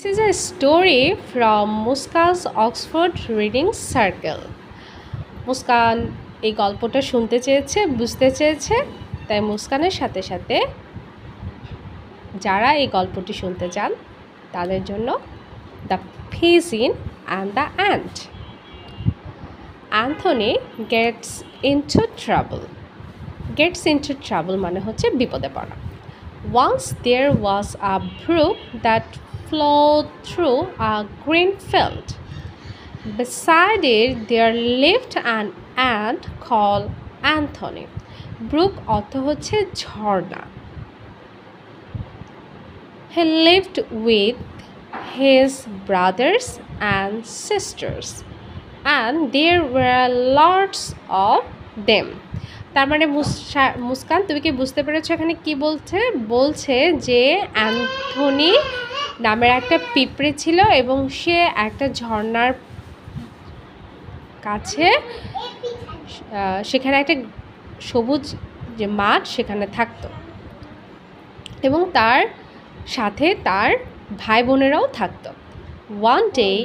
This is a story from Muskan's Oxford Reading Circle. Muskan এই গল্পটা শুনতে চেয়েছে, বুঝতে চেয়েছে, তাই মুস্কানের সাথে সাথে যারা এই গল্পটি শুনতে চান তাদের জন্য the pigeon and the ant. Anthony gets into trouble মানে হচ্ছে বিপদে পড়া। Once there was a brook that flowed through a green field. Beside it there lived an ant called Anthony. Brook অর্থ হচ্ছে ঝর্ণা। He lived with his brothers and sisters and there were lots of them. তার মানে মুস্কান, তুমি কি বুঝতে পেরেছো এখানে কি বলছে যে অ্যান্থনি নামের একটা পিঁপড়ে ছিল এবং সে একটা ঝর্ণার কাছে, সেখানে একটা সবুজ যে মাঠ সেখানে থাকতো এবং তার সাথে তার ভাই বোনেরাও থাকতো। One day